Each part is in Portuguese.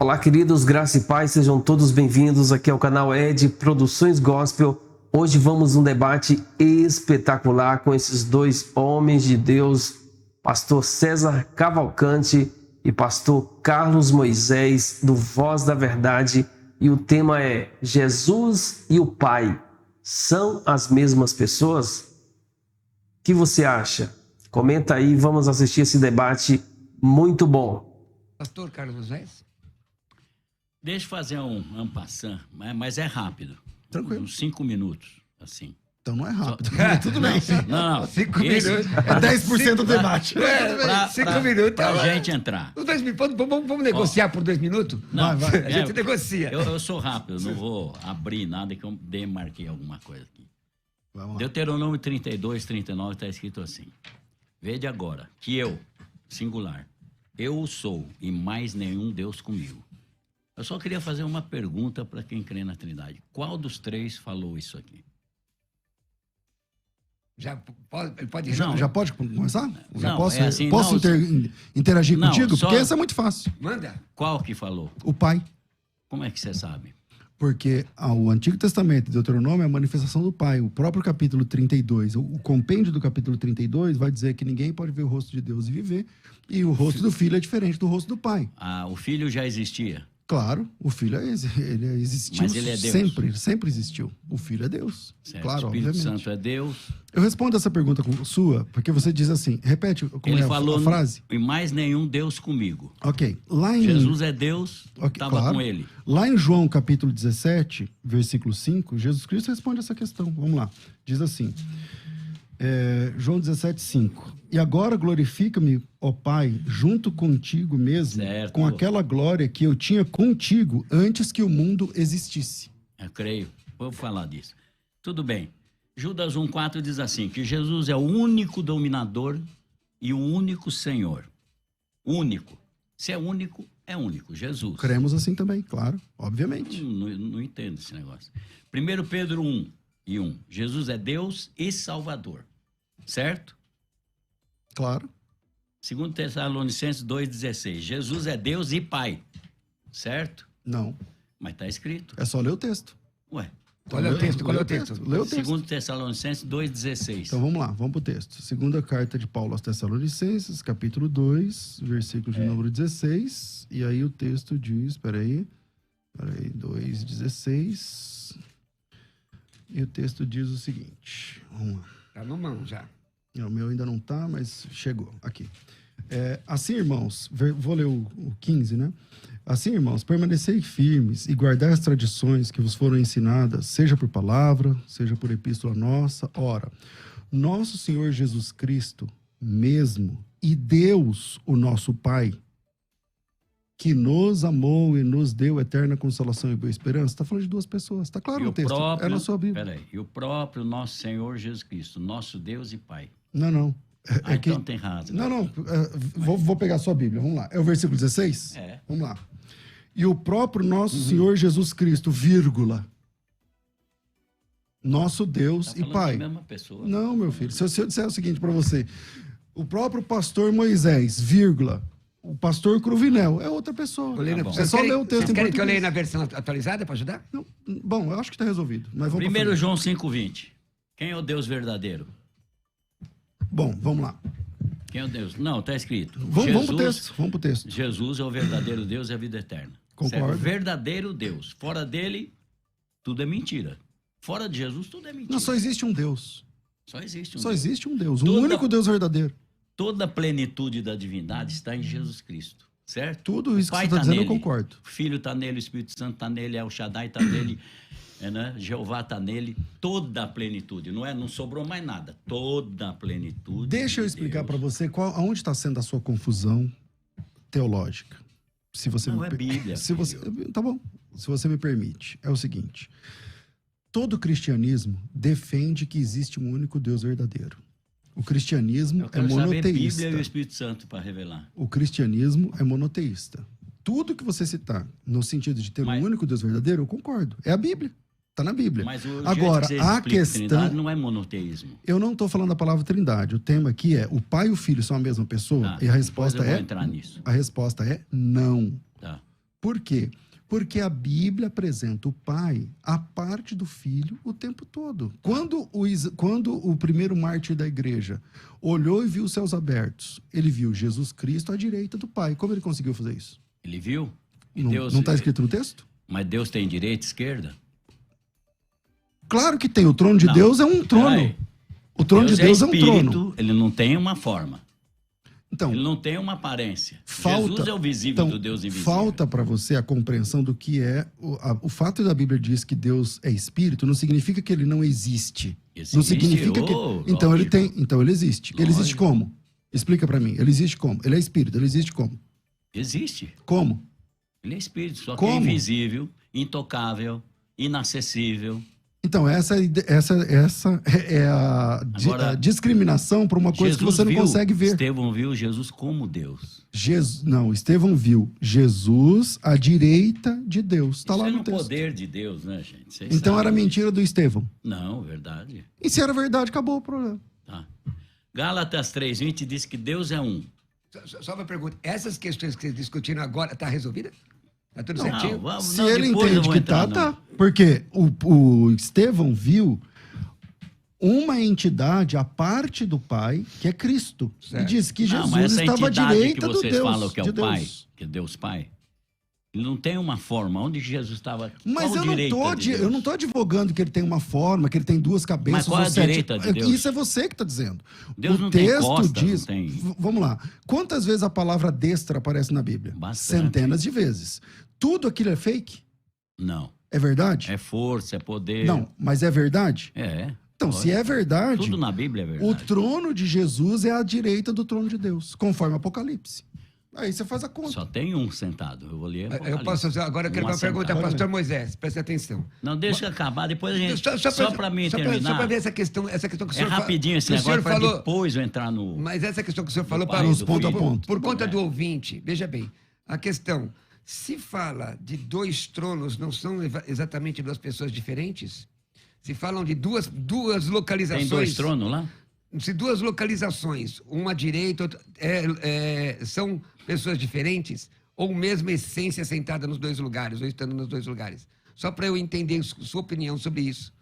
Olá, queridos, graça e paz, sejam todos bem-vindos aqui ao canal Ed Produções Gospel. Hoje vamos um debate espetacular com esses dois homens de Deus, pastor César Cavalcante e pastor Carlos Moisés, do Voz da Verdade. E o tema é: Jesus e o Pai são as mesmas pessoas? O que você acha? Comenta aí, vamos assistir esse debate muito bom. Pastor Carlos Moisés? Deixa eu fazer um passant, mas é rápido. Tranquilo. Uns 5 minutos, assim. Então não é rápido. Tudo bem. Não. 5 minutos. É 10% do debate. Pra 5 minutos. Pra gente entrar. Os 2 minutos. Vamos negociar por 2 minutos? Não, vai. A gente negocia. Eu sou rápido, não vou abrir nada que eu demarquei alguma coisa aqui. Vamos lá. Deuteronômio 32, 39 está escrito assim: Vede agora que eu, singular, eu sou e mais nenhum Deus comigo. Eu só queria fazer uma pergunta para quem crê na Trindade. Qual dos três falou isso aqui? Já pode Não. Já pode começar? Já Não, posso, é assim, posso não, interagir não, contigo? só- Porque essa é muito fácil. Manda. Qual que falou? O Pai. Como é que você sabe? Porque o Antigo Testamento, Deuteronômio, é a manifestação do Pai. O próprio capítulo 32, o compêndio do capítulo 32 vai dizer que ninguém pode ver o rosto de Deus e viver. E o rosto do Filho é diferente do rosto do Pai. O filho já existia. Claro, o Filho ele existiu Mas ele é Deus. sempre existiu. O Filho é Deus. Certo? Claro, o Espírito obviamente. Santo é Deus. Eu respondo essa pergunta sua, porque você diz assim, repete como Ele é falou, a frase. e mais nenhum Deus comigo. Ok, lá em... Jesus é Deus, Ok, estava claro. com ele. Lá em João capítulo 17, versículo 5, Jesus Cristo responde essa questão. Vamos lá. Diz assim, João 17, 5. E agora glorifica-me, ó Pai, junto contigo mesmo, Certo. com aquela glória que eu tinha contigo antes que o mundo existisse. Eu creio. Vou falar disso. Tudo bem. Judas 1,4 diz assim, que Jesus é o único dominador e o único Senhor. Único. Se é único, é único. Jesus. Cremos assim também, claro, obviamente. Não entendo esse negócio. 1 Pedro 1:1. Jesus é Deus e Salvador. Certo? Claro. 2 Tessalonicenses 2,16. Jesus é Deus e Pai. Certo? Não, Mas está escrito. é só ler o texto. Ué. Qual é o texto? Qual é o texto? Lê o texto. 2 Tessalonicenses 2,16. Então vamos lá, vamos pro texto. Segunda carta de Paulo aos Tessalonicenses, capítulo 2, versículo de número 16. E aí o texto diz, peraí, 2,16. E o texto diz o seguinte, vamos lá. Tá na mão já. O meu ainda não tá, mas chegou aqui. Assim, irmãos, vou ler o 15, né? Assim, irmãos, permanecei firmes e guardai as tradições que vos foram ensinadas, seja por palavra, seja por epístola nossa. Ora, nosso Senhor Jesus Cristo mesmo e Deus, o nosso Pai, que nos amou e nos deu eterna consolação e boa esperança. Está falando de duas pessoas, está claro E no o texto, próprio, é na sua Bíblia. Peraí, e o próprio nosso Senhor Jesus Cristo, nosso Deus e Pai. Não. Então tem razão. Não. Vou pegar a sua Bíblia, vamos lá. É o versículo 16? É. Vamos lá. E o próprio nosso Senhor Jesus Cristo, vírgula, nosso Deus Tá e falando Pai. da mesma pessoa. Não, meu filho. Se eu disser o seguinte para você, o próprio pastor Moisés, vírgula, o pastor Cruvinel é outra pessoa. Tá bom. É só ler o texto Vocês em querem que eu leia português. na versão atualizada para ajudar? Não, bom, eu acho que está resolvido. Mas vamos pra 1 frente. João 5,20. Quem é o Deus verdadeiro? Bom, vamos lá. Quem é o Deus? Não, está escrito. Vamos pro texto. Jesus é o verdadeiro Deus e a vida eterna. Concordo. Certo? Verdadeiro Deus. Fora dele, tudo é mentira. Fora de Jesus, tudo é mentira. Não, só existe um Deus. Só existe um Só Deus. existe um Deus. Um Toda- único Deus verdadeiro. Toda a plenitude da divindade está em Jesus Cristo. Certo? Tudo isso O Pai que você está tá dizendo, eu nele. concordo. O Filho está nele, o Espírito Santo está nele, El Shaddai está nele, né? Jeová está nele. Toda a plenitude, não sobrou mais nada. Toda a plenitude. Deixa eu de explicar Deus. para você aonde está sendo a sua confusão teológica. Se você Não, me é per- Bíblia, Se você, tá bom. Se você me permite, é o seguinte: todo cristianismo defende que existe um único Deus verdadeiro. O cristianismo Eu é quero saber monoteísta. Bíblia e o Espírito Santo para revelar. O cristianismo é monoteísta. Tudo que você citar no sentido de ter Mas- um único Deus verdadeiro, eu concordo. É a Bíblia. Está na Bíblia. Mas o Agora, jeito que você a explica questão... Trindade não é monoteísmo. Eu não estou falando da palavra trindade. O tema aqui é: o pai e o filho são a mesma pessoa? Tá, e a resposta depois eu é... vou entrar nisso. A resposta é não. Tá. Por quê? Porque a Bíblia apresenta o Pai a parte do Filho o tempo todo. Quando o primeiro mártir da igreja olhou e viu os céus abertos, ele viu Jesus Cristo à direita do Pai. Como ele conseguiu fazer isso? Ele viu? E Não está escrito no texto? Mas Deus tem direita e esquerda? Claro que tem. O trono de Não. Deus é um trono. Peraí. O trono de Deus é um espírito, trono. ele não tem uma forma. Então, Ele não tem uma aparência. falta, Jesus é o visível então, do Deus invisível. falta para você a compreensão do que é o fato da Bíblia diz que Deus é espírito, não significa que ele não existe. Existe, Não significa que então ele lógico. tem, então ele existe. Ele existe Lógico. como? Explica para mim. Ele existe como? Ele é espírito, ele existe como? Existe. Como? Ele é espírito, só que Como? é invisível, intocável, inacessível. Então essa é a Agora, discriminação para uma coisa que você não consegue ver. Estevão viu Jesus como Deus. Estevão viu Jesus à direita de Deus. Está Isso lá é no no texto. poder de Deus, né, gente? Vocês Então sabem era disso. mentira do Estevão. Não, verdade. E se era verdade, acabou o problema. Tá. Gálatas 3:20 diz que Deus é um. Só uma pergunta. Essas questões que vocês discutiram agora, tá resolvida? Tá tudo Não, certinho? vamos, Se não, ele depois eu entende vou que entrar tá, no- tá. Porque o Estevão viu uma entidade à parte do Pai, que é Cristo. Certo. E diz que Não, Jesus mas essa estava à entidade direita que do vocês Deus. falam que é de o Pai, Deus. que é Deus Pai, ele não tem uma forma. Onde Jesus estava? Mas qual eu não, direita tô de Deus? eu não tô advogando que ele tem uma forma, que ele tem duas cabeças. Mas qual é ou a sete. direita de Deus? Isso é você que está dizendo. Deus o não tem texto costa, diz. não tem- Vamos lá. Quantas vezes a palavra destra aparece na Bíblia? Bastante. Centenas de vezes. Tudo aquilo é fake? Não. É verdade? É força, é poder. Não, mas é verdade? É. Então, se é verdade, Tudo na Bíblia é verdade. o trono de Jesus é à direita do trono de Deus, conforme Apocalipse. Aí você faz a conta. Só tem um sentado. Eu vou ler. Eu Apocalipse. posso fazer. Agora eu quero Um uma pergunta assentado. ao pastor Moisés. Preste atenção. Não, deixa eu acabar. Depois a gente. Só para mim terminar. Só para ver essa questão que o É senhor rapidinho esse que o senhor negócio para falou. depois eu entrar no. Mas essa questão que o senhor falou pai, para do ponto a filho. ponto. Por conta É. do ouvinte, veja bem, a questão, se fala de dois tronos, não são exatamente duas pessoas diferentes? Se falam de duas localizações... Tem 2 tronos lá? Se duas localizações, uma à direita, outra, são pessoas diferentes, ou mesma essência sentada nos dois lugares, ou estando nos dois lugares? Só para eu entender sua opinião sobre isso.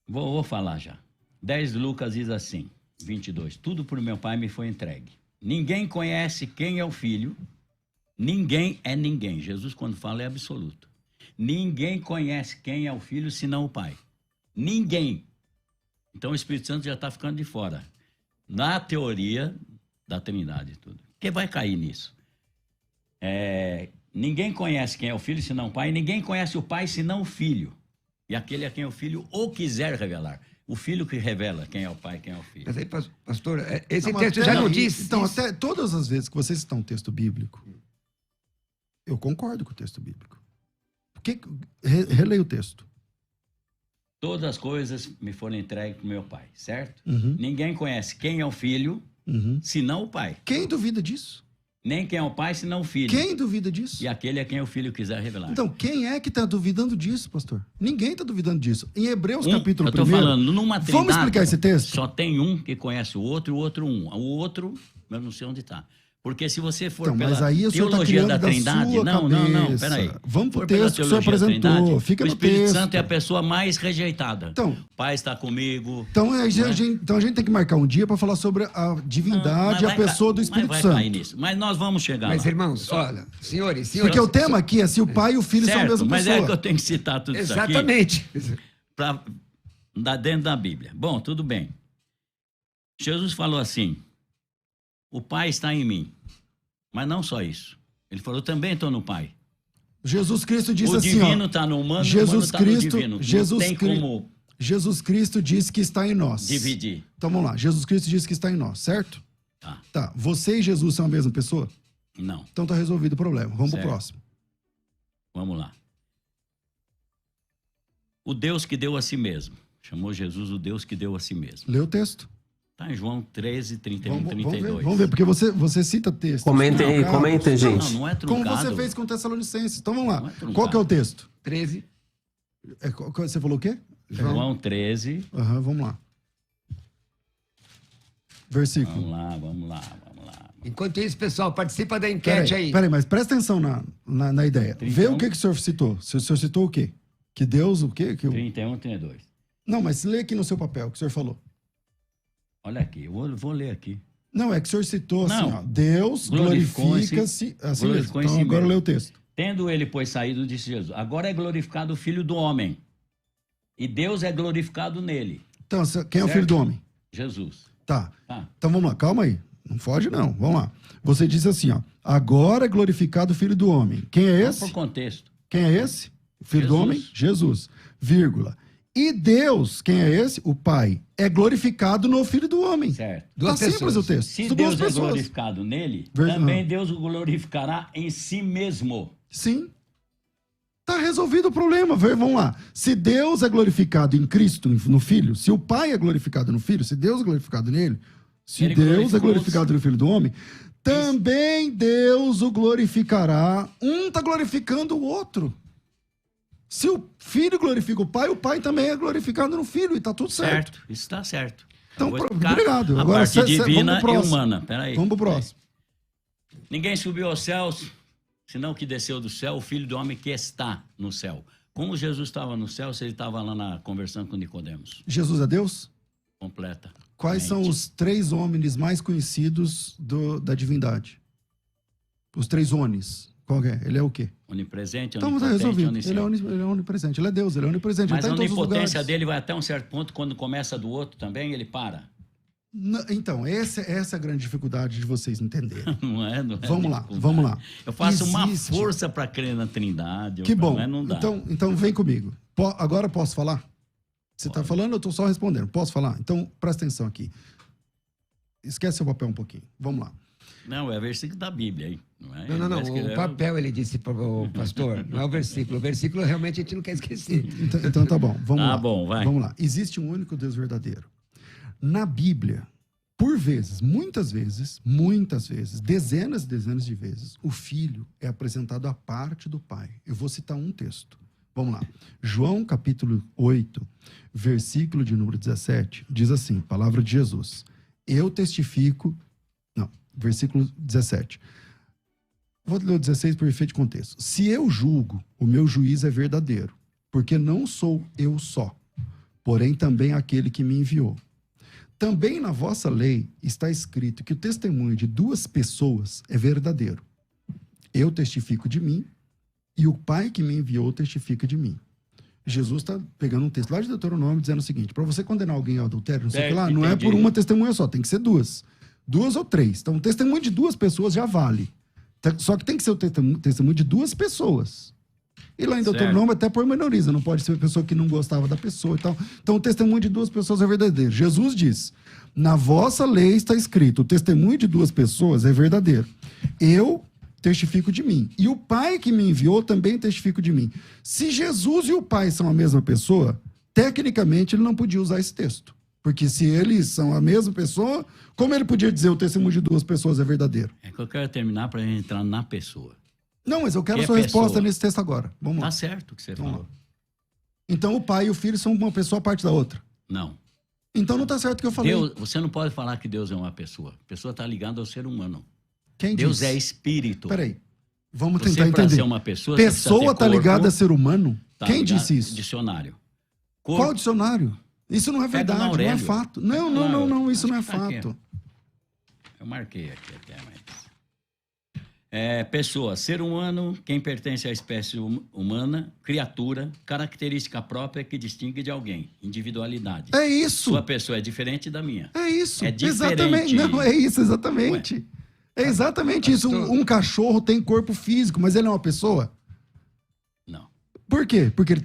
Vou falar já. 10 Lucas diz assim, 22. Tudo por meu Pai me foi entregue. Ninguém conhece quem é o Filho. Ninguém é ninguém. Jesus, quando fala, é absoluto. Ninguém conhece quem é o Filho, senão o Pai. Ninguém. Então o Espírito Santo já está ficando de fora. Na teoria da Trindade, tudo. Quem vai cair nisso? Ninguém conhece quem é o Filho, senão o Pai. Ninguém conhece o Pai, senão o Filho. E aquele a quem o Filho ou quiser revelar. O Filho que revela quem é o Pai, quem é o Filho. Mas aí, pastor, esse Não, texto mas já até não aí, diz... Então, isso. até todas as vezes que você citar um texto bíblico, eu concordo com o texto bíblico. Releia o texto. Todas as coisas me foram entregues para o meu Pai, certo? Uhum, Ninguém conhece quem é o Filho, uhum. senão o Pai. Quem duvida disso? Nem quem é o Pai, senão o Filho. Quem duvida disso? E aquele a quem o Filho quiser revelar. Então, quem é que está duvidando disso, pastor? Ninguém está duvidando disso. Em Hebreus, capítulo eu estou 1. falando, numa trindade, Vamos explicar esse texto? só tem um que conhece o outro e o outro um. O outro, eu não sei onde está. Porque se você for Então, pela mas aí o senhor está teologia criando da da Trindade... sua Não, cabeça. peraí. Vamos pro For pela texto que o senhor teologia da apresentou. Trindade, Fica o no Espírito texto. Santo é a pessoa mais rejeitada. Então, O Pai está comigo. Então, Não é? a gente tem que marcar um dia para falar sobre a divindade e a pessoa do Espírito mas vai cair Santo. nisso. Mas nós vamos chegar Mas, lá. irmãos, olha, senhores... Porque o tema aqui é se o pai e o filho são a Certo, mesma mas pessoa. é que eu tenho que citar tudo isso aqui. Exatamente. Para dar dentro da Bíblia. Bom, tudo bem. Jesus falou assim, o Pai está em mim. Mas não só isso. Ele falou, também estou no Pai. Jesus Cristo disse O assim, divino ó, está no humano, o humano Jesus está no Cristo, divino. Jesus Não tem Cri- como Jesus Cristo disse que está em nós. dividir. Então vamos lá, Jesus Cristo disse que está em nós, certo? Tá. Tá, você e Jesus são a mesma pessoa? Não, Então tá resolvido o problema. Vamos Certo. pro próximo. vamos lá. O Deus que deu a si mesmo. Chamou Jesus o Deus que deu a si mesmo. Lê o texto. Está em João 13, 31, Vamos 32. ver, porque você cita texto. Comentem aí, comentem, gente. Não, não é Como truncado. você fez com Tessalonicenses. Então vamos lá. Não é truncado. Qual que é o texto? 13. Você falou o quê? João 13. Aham, vamos lá. Versículo. Vamos lá. Enquanto isso, pessoal, participa da enquete aí. Peraí, mas presta atenção na ideia. 31. Vê o que o senhor citou. O senhor citou o quê? Que Deus, o quê? 31, 32. Não, mas lê aqui no seu papel o que o senhor falou. Olha aqui, eu vou ler aqui. Não, é que o senhor citou assim, Não. ó. Deus glorifica-se. Assim mesmo. Glorificou em Então si agora mesmo. lê o texto. Tendo ele, pois, saído, disse Jesus, agora é glorificado o Filho do Homem, e Deus é glorificado nele. Então, quem é o Certo. filho do homem? Jesus. Tá. Tá. Então vamos lá, calma aí. Não foge, não. Vamos lá. Você disse assim, ó. Agora é glorificado o filho do homem. Quem é Vamos esse? por contexto. Quem é esse? O filho do Jesus. homem? Jesus. Vírgula. E Deus, quem é esse? O Pai. É glorificado no filho do homem. Certo. Tá Duas simples pessoas. o texto. Se São Deus duas é pessoas. glorificado nele, Verdade. também Deus o glorificará em si mesmo. Sim. Tá resolvido o problema. Vamos lá. Se Deus é glorificado em Cristo, no Filho, se o Pai é glorificado no Filho, se Deus é glorificado nele, se Ele Deus é glorificou glorificado no Filho do Homem, também Deus o glorificará. Um está glorificando o outro. Se o Filho glorifica o Pai também é glorificado no Filho, e tá tudo certo. Certo, isso está certo. Então, Eu vou explicar obrigado. A Agora, parte divina vamos pro e próximo. humana. Peraí. Vamos pro próximo. Ninguém subiu aos céus, senão que desceu do céu, o Filho do Homem que está no céu. Como Jesus estava no céu, se ele estava lá conversando com Nicodemos? Jesus é Deus? Completa. Quais são os 3 homens mais conhecidos da divindade? Os 3 onis. Qual é? Ele é o quê? Onipresente, Então tá onipotente, resolvido. onisciente. Ele é onipresente. Ele é Deus, ele é onipresente. Mas ele a tá em todos os onipotência lugares. dele vai até um certo ponto, quando começa do outro também, ele para. Então, essa é a grande dificuldade de vocês entenderem. Não é? Vamos lá, dificuldade. vamos lá. Eu faço uma Existe. força para crer na Trindade. Que bom. Mas não dá. Então vem comigo. Agora posso falar? Você está falando, eu estou só respondendo. Posso falar? Então, presta atenção aqui. Esquece seu papel um pouquinho. Vamos lá. Não, é versículo da Bíblia aí. Não, é? Não. Parece que O é- papel, ele disse para o pastor, não é o versículo. O versículo realmente a gente não quer esquecer. Então tá bom. Vamos Tá lá. bom, vai. Vamos lá. Existe um único Deus verdadeiro. Na Bíblia, por vezes, muitas vezes, dezenas e dezenas de vezes, o Filho é apresentado à parte do Pai. Eu vou citar um texto. Vamos lá. João capítulo 8, versículo de número 17, diz assim, palavra de Jesus. Eu testifico... Não, versículo 17. Vou ler o 16 por efeito de contexto. Se eu julgo, o meu juízo é verdadeiro, porque não sou eu só, porém também aquele que me enviou. Também na vossa lei está escrito que o testemunho de 2 pessoas é verdadeiro. Eu testifico de mim e o Pai que me enviou testifica de mim. Jesus está pegando um texto lá de Deuteronômio dizendo o seguinte, para você condenar alguém ao adultério, não sei o que lá, não é por uma testemunha só, tem que ser 2. 2 ou 3. Então, o testemunho de 2 pessoas já vale. Só que tem que ser o testemunho de 2 pessoas. E lá em Deuteronômio até pormenoriza, não pode ser uma pessoa que não gostava da pessoa e tal. Então o testemunho de 2 pessoas é verdadeiro. Jesus diz, na vossa lei está escrito, o testemunho de 2 pessoas é verdadeiro. Eu testifico de mim. E o Pai que me enviou também testifica de mim. Se Jesus e o Pai são a mesma pessoa, tecnicamente ele não podia usar esse texto. Porque se eles são a mesma pessoa, como ele podia dizer o testemunho de 2 pessoas é verdadeiro? É que eu quero terminar para entrar na pessoa. Não, mas eu quero Que a sua pessoa? resposta nesse texto agora. Vamos lá. Tá certo o que você Vamos falou. Então o pai e o filho são uma pessoa à parte da outra. Não. Então não tá certo o que eu falei. Deus, você não pode falar que Deus é uma pessoa. A pessoa está ligada ao ser humano. Quem Deus disse? é espírito. Peraí. Vamos Você, tentar para entender. ser uma pessoa, você precisa Pessoa ter tá ligada a corpo, ser humano? tá Quem ligado- disse isso? Dicionário. Qual dicionário? Isso não é Pega verdade, no não é Aurélio. fato. Pega Não, no não, não, Aurélio. não, isso Acho não é que tá aqui. fato. Eu marquei aqui até, mas... pessoa, ser humano, quem pertence à espécie humana, criatura, característica própria que distingue de alguém, individualidade. É isso. Sua pessoa é diferente da minha. É isso. É diferente. Exatamente. Não, é isso, exatamente. É exatamente isso. Um cachorro tem corpo físico, mas ele é uma pessoa? Não. Por quê? Porque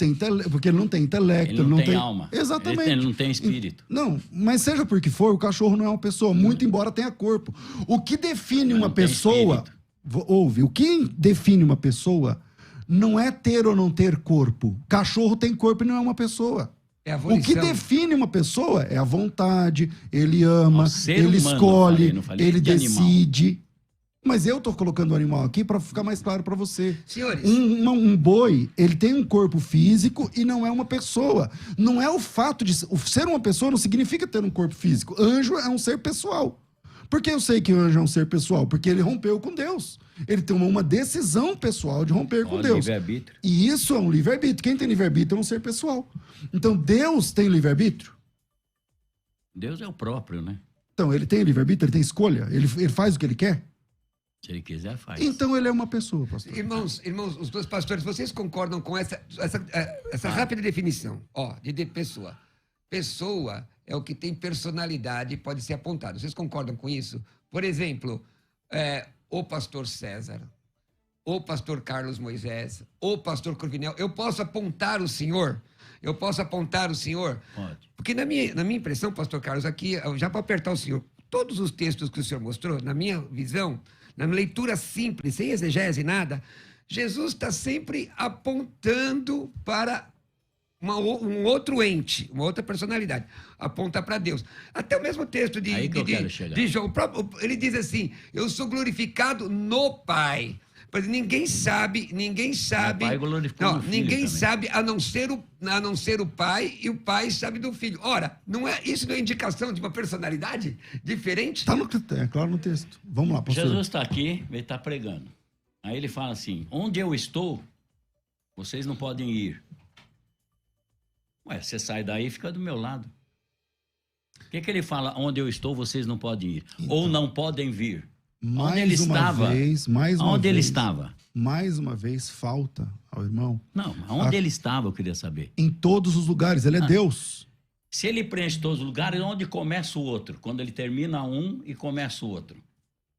porque ele não tem intelecto, Ele não tem alma. Exatamente. Ele não tem espírito. Não, mas seja por que for, o cachorro não é uma pessoa, muito embora tenha corpo. O que define Mas uma não tem pessoa, espírito. ouve, o que define uma pessoa não é ter ou não ter corpo. Cachorro tem corpo e não é uma pessoa. É a O que volição. define uma pessoa é a vontade, ele ama, Ó, ser ele humano, escolhe, não falei ele de animal. decide. Mas eu tô colocando o animal aqui para ficar mais claro para você. Senhores, Um boi, ele tem um corpo físico e não é uma pessoa. Não é o fato de ser uma pessoa não significa ter um corpo físico. Anjo é um ser pessoal. Por que eu sei que o anjo é um ser pessoal? Porque ele rompeu com Deus. Ele tomou uma decisão pessoal de romper com Deus. Livre-arbítrio. E isso é um livre-arbítrio. Quem tem livre-arbítrio é um ser pessoal. Então, Deus tem livre-arbítrio? Deus é o próprio, né? Então, ele tem livre-arbítrio, ele tem escolha, ele faz o que ele quer? Se ele quiser, faz. Então, ele é uma pessoa, pastor. Irmãos, os dois pastores, vocês concordam com essa rápida definição, de pessoa? Pessoa é o que tem personalidade, pode ser apontado. Vocês concordam com isso? Por exemplo, o pastor César, o pastor Carlos Moisés, o pastor Corvinel. Eu posso apontar o senhor? Pode. Porque na minha impressão, pastor Carlos, aqui, já para apertar o senhor, todos os textos que o senhor mostrou, na minha visão, na leitura simples, sem exegese, nada, Jesus está sempre apontando para um outro ente, uma outra personalidade. Aponta para Deus. Até o mesmo texto de João, ele diz assim, eu sou glorificado no Pai. Mas ninguém sabe, Pai glorificou no Filho ninguém também. sabe a não ser o Pai, e o Pai sabe do Filho. Ora, isso não é indicação de uma personalidade diferente? Está claro no texto. Vamos lá, pastor. Jesus está aqui, ele está pregando. Aí ele fala assim, onde eu estou, vocês não podem ir. Ué, você sai daí e fica do meu lado. O que ele fala, onde eu estou, vocês não podem ir? Então, ou não podem vir? Mais onde ele estava? Onde ele estava? Mais uma vez, falta ao irmão. Não, onde ele estava, eu queria saber. Em todos os lugares, ele é Deus. Se ele preenche todos os lugares, onde começa o outro? Quando ele termina um e começa o outro.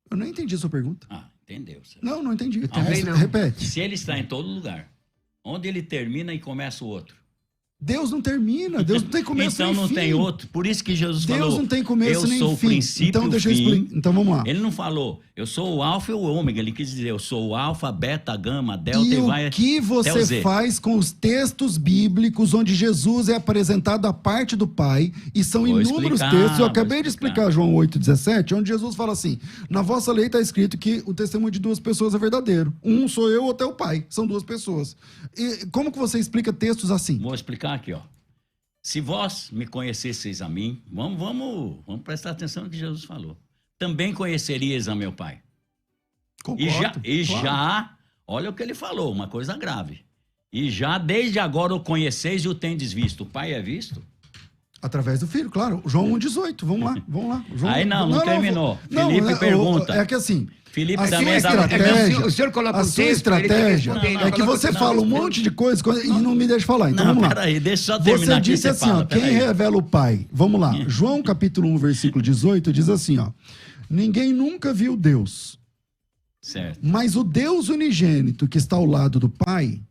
Eu não entendi a sua pergunta. Entendeu? Não entendi. Não. Repete. Se ele está em todo lugar, onde ele termina e começa o outro? Deus não termina, Deus não tem começo então nem não fim. tem outro. Por isso que Jesus Deus falou, não tem começo eu nem sou o fim. princípio Então, e o deixa eu fim. explicar. Então vamos lá. Ele não falou, eu sou o alfa e o ômega. Ele quis dizer, eu sou o alfa, beta, gama, delta E vai o que até o você Z. faz com os textos bíblicos onde Jesus é apresentado à parte do Pai, e são Vou inúmeros explicar, textos, eu vou acabei de explicar João 8,17, onde Jesus fala assim, na vossa lei está escrito que o testemunho de duas pessoas é verdadeiro. Um sou eu, outro é o Pai. São duas pessoas. E como que você explica textos assim? Vou explicar aqui, ó. Se vós me conhecesseis a mim, vamos prestar atenção no que Jesus falou. Também conheceríeis a meu Pai. Concordo, Já, olha o que ele falou, uma coisa grave. E já desde agora o conheceis e o tendes visto. O Pai é visto? Através do Filho, claro. João 1,18. Vamos lá. João, Aí não terminou. Não, Felipe pergunta. É que assim... Felipe A também sua dava estratégia, o senhor coloca a um sua texto, ele tem que estratégia responder, é que você fala um monte de coisa e não me deixa falar. Então Não, vamos lá. peraí, deixa eu só terminar Você aqui, disse você assim, fala, ó, quem peraí. revela o Pai? Vamos lá. João capítulo 1, versículo 18 diz assim, ó. Ninguém nunca viu Deus, Certo. mas o Deus unigênito que está ao lado do Pai,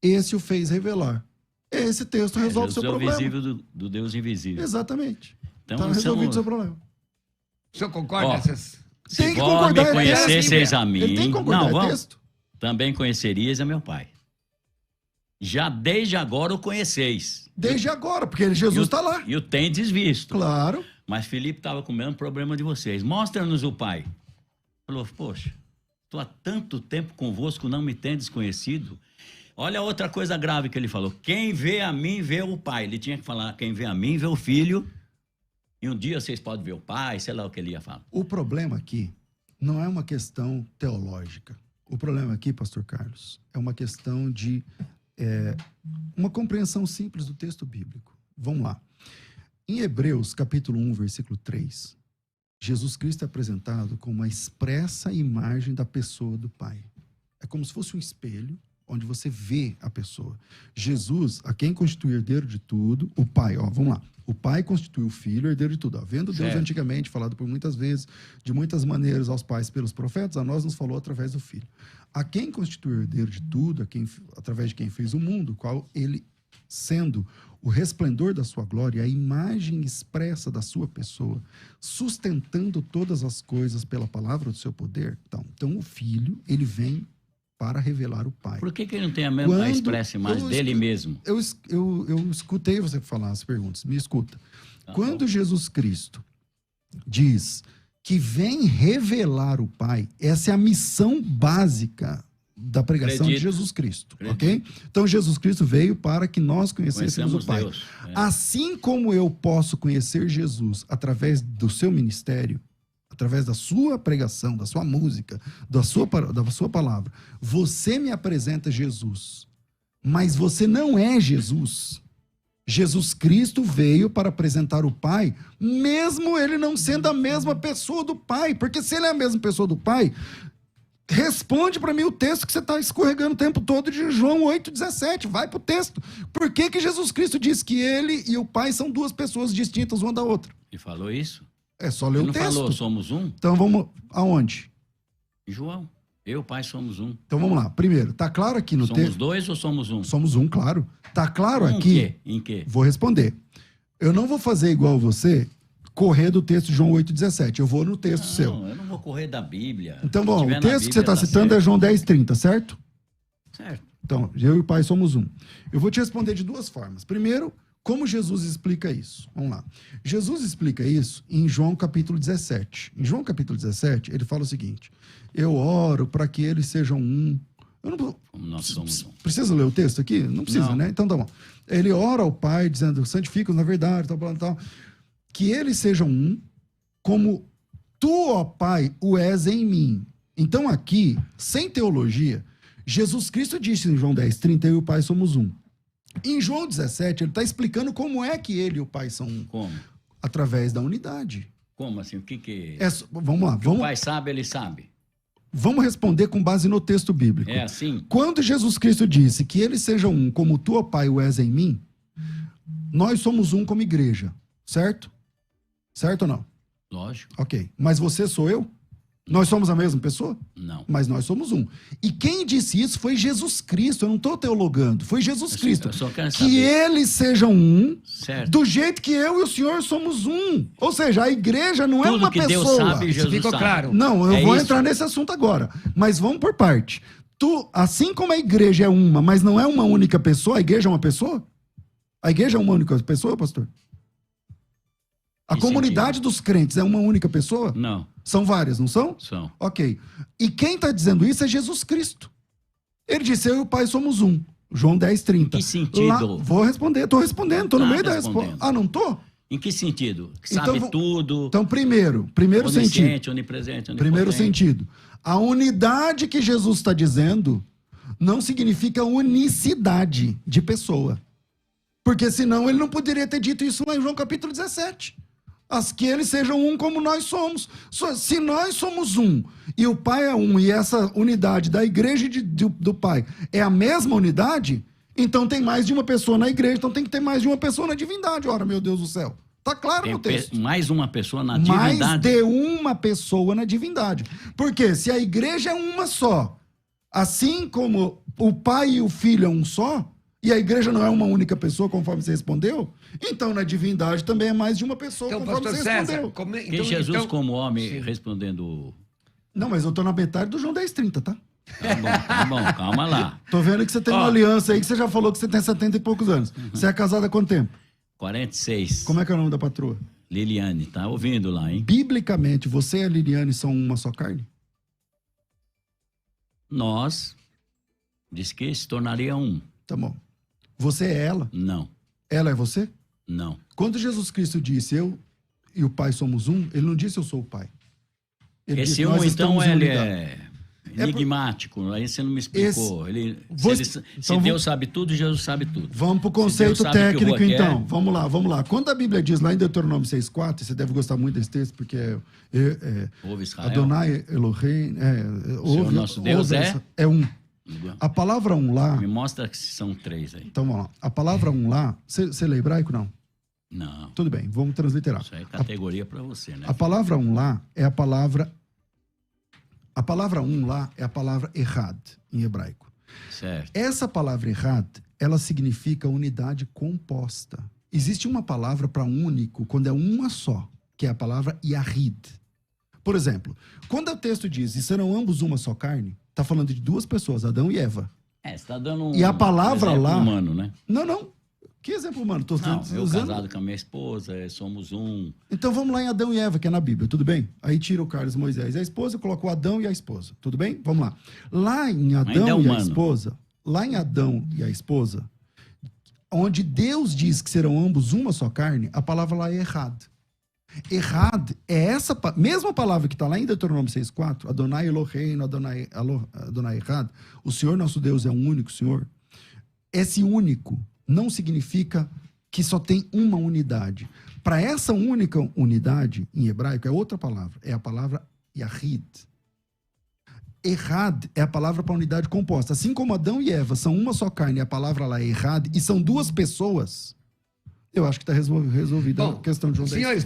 esse o fez revelar. Esse texto resolve o seu Jesus é o problema. visível do Deus invisível. Exatamente. Então, Está resolvido o seu problema. O senhor concorda? Ó, Essas... Tem que vós concordar, me é conhecesseis texto. a mim, Ele tem que concordar, não, é texto. também conhecerias a meu Pai. Já desde agora o conheceis. Desde agora, porque Jesus está lá. E o tendes visto. Claro. Mas Filipe estava com o mesmo problema de vocês. Mostra-nos o Pai. Falou, poxa, estou há tanto tempo convosco, não me tendes conhecido. Olha outra coisa grave que ele falou. Quem vê a mim, vê o Pai. Ele tinha que falar, quem vê a mim, vê o Filho. E um dia vocês podem ver o Pai, sei lá o que ele ia falar. O problema aqui não é uma questão teológica. O problema aqui, pastor Carlos, é uma questão de uma compreensão simples do texto bíblico. Vamos lá. Em Hebreus, capítulo 1, versículo 3, Jesus Cristo é apresentado como uma expressa imagem da pessoa do Pai. É como se fosse um espelho onde você vê a pessoa. Jesus, a quem constitui herdeiro de tudo, o Pai, ó, vamos lá. O Pai constitui o Filho, herdeiro de tudo. Ó, vendo Deus Certo. antigamente, falado por muitas vezes, de muitas maneiras aos pais pelos profetas, a nós nos falou através do Filho. A quem constitui herdeiro de tudo, através de quem fez o mundo, qual ele, sendo o resplendor da sua glória, a imagem expressa da sua pessoa, sustentando todas as coisas pela palavra do seu poder. Então o Filho, ele vem para revelar o Pai. Por que ele não tem a mesma expressa imagem dele mesmo? Eu escutei você falar as perguntas, me escuta. Tá Quando bom. Jesus Cristo diz que vem revelar o Pai, essa é a missão básica da pregação de Acredito. Jesus Cristo, Acredito. ok? Então Jesus Cristo veio para que nós conhecêssemos Conhecemos o Pai. Deus. Assim como eu posso conhecer Jesus através do seu ministério, através da sua pregação, da sua música, da sua palavra, você me apresenta Jesus, mas você não é Jesus. Jesus Cristo veio para apresentar o Pai, mesmo ele não sendo a mesma pessoa do Pai, porque se ele é a mesma pessoa do Pai, responde para mim o texto que você está escorregando o tempo todo de João 8,17. Vai para o texto. Por que que Jesus Cristo diz que ele e o Pai são duas pessoas distintas uma da outra? Ele falou isso? É só ler o texto. Ele não falou, somos um? Então vamos aonde? João, eu e o Pai somos um. Então vamos lá. Primeiro, tá claro aqui no texto? Somos dois ou somos um? Somos um, claro. Tá claro Um aqui? Em quê? Vou responder. Eu não vou fazer igual você, correr do texto de João 8,17. Eu vou no texto seu. Não, eu não vou correr da Bíblia. Então, bom, o texto que você está citando é João 10,30, certo? Certo. Então, eu e o Pai somos um. Eu vou te responder de duas formas. Primeiro, como Jesus explica isso? Vamos lá. Jesus explica isso em João capítulo 17. Em João capítulo 17, ele fala o seguinte: eu oro para que eles sejam um. Eu não vou... Como nós somos um. Precisa ler o texto aqui? Não precisa, Não. né? Então tá bom. Ele ora ao Pai, dizendo, santifica-os na verdade, tal. Que eles sejam um, como tu, ó Pai, o és em mim. Então aqui, sem teologia, Jesus Cristo disse em João 10,30, eu e o Pai somos um. Em João 17, ele está explicando como é que ele e o Pai são um. Como? Através da unidade. Como assim? O que... Vamos lá, O Pai sabe, ele sabe. vamos responder com base no texto bíblico. É assim? Quando Jesus Cristo disse que eles sejam um, como tu, ó Pai, o és em mim, nós somos um como igreja, certo? Certo ou não? Lógico. Ok. Mas você sou eu? Nós somos a mesma pessoa? Não. Mas nós somos um. E quem disse isso foi Jesus Cristo. Eu não estou teologando. Foi Jesus Cristo. Eu só quero que saber. eles sejam um, Certo. do jeito que eu e o Senhor somos um. Ou seja, a igreja não é Tudo uma que pessoa. Deus sabe, Isso Jesus ficou sabe. claro. Não, eu É vou isso. entrar nesse assunto agora. Mas vamos por parte. Assim como a igreja é uma, mas não é uma única pessoa, a igreja é uma pessoa? A igreja é uma única pessoa, pastor? A Que comunidade dos crentes é uma única pessoa? Não, São várias, não são? são. Ok. E quem está dizendo isso é Jesus Cristo. Ele disse, eu e o Pai somos um. João 10,30. Em que sentido? Vou responder, estou respondendo, estou no Tá meio da resposta. respondendo. Ah, não estou? Em que sentido? Que Então, sabe tudo, Então, primeiro sentido. onisciente, onipresente, onipotente. Primeiro sentido. A unidade que Jesus está dizendo não significa unicidade de pessoa. Porque senão ele não poderia ter dito isso lá em João capítulo 17. Que eles sejam um como nós somos. Se nós somos um e o Pai é um, e essa unidade da igreja do Pai é a mesma unidade, então tem mais de uma pessoa na igreja, então tem que ter mais de uma pessoa na divindade. Ora, meu Deus do céu. Tá claro no texto. Mais uma pessoa na Mais divindade. de uma pessoa na divindade. Porque se a igreja é uma só, assim como o Pai e o Filho é um só, e a igreja não é uma única pessoa, conforme você respondeu, então na divindade também é mais de uma pessoa, Então, conforme pastor você César, respondeu. Que Jesus, então, como homem, Sim. respondendo... Não, mas eu tô na metade do João 10,30, tá? Tá bom, calma lá. Tô vendo que você tem uma aliança aí, que você já falou que você tem 70 e poucos anos. Você é casada há quanto tempo? 46. Como é que é o nome da patroa? Liliane, tá ouvindo lá, hein? Biblicamente, você e a Liliane são uma só carne? Nós, diz que se tornaria um. Tá bom. Você é ela? Não, Ela é você? não. Quando Jesus Cristo disse eu e o Pai somos um, ele não disse eu sou o Pai. Ele Esse disse, um, "Nós então, estamos em ele unidade." é enigmático. Aí você não me explicou. Se então Deus sabe tudo, Jesus sabe tudo. Vamos para o Se Deus conceito sabe que o técnico, Rua quer- então. Vamos lá. Quando a Bíblia diz lá em Deuteronômio 6,4, você deve gostar muito desse texto, porque Ouve Israel. Adonai Elohim, Senhor nosso Deus é um. A palavra um lá, Me mostra que são três aí. então vamos lá. A palavra um lá, você lê hebraico? Não. Não, Tudo bem, vamos transliterar. isso aí é categoria para você, né? A palavra um lá é a palavra. A palavra um lá é a palavra errad, em hebraico. Certo. Essa palavra errad, ela significa unidade composta. Existe uma palavra para único quando é uma só, que é a palavra yahid. Por exemplo, quando o texto diz, e serão ambos uma só carne, está falando de duas pessoas, Adão e Eva. Você está dando E a palavra exemplo lá- humano, né? Não. Que exemplo humano? Estou Não, eu usando. casado com a minha esposa, somos um. Então vamos lá em Adão e Eva, que é na Bíblia, tudo bem? Aí tira o Carlos Moisés e a esposa, coloca o Adão e a esposa, tudo bem? Vamos lá. Lá em Ainda é Adão e a humano. esposa, onde Deus diz que serão ambos uma só carne, a palavra lá é errada. Errad é essa mesma palavra que está lá em Deuteronômio 6,4, Adonai Eloheinu, Adonai Errad, o Senhor nosso Deus é um único Senhor. Esse único não significa que só tem uma unidade. Para essa única unidade, em hebraico, é outra palavra. É a palavra Yahid. Errad é a palavra para unidade composta. Assim como Adão e Eva são uma só carne, a palavra lá é Errad, e são duas pessoas, eu acho que está resolvida a questão de João 10. Senhores,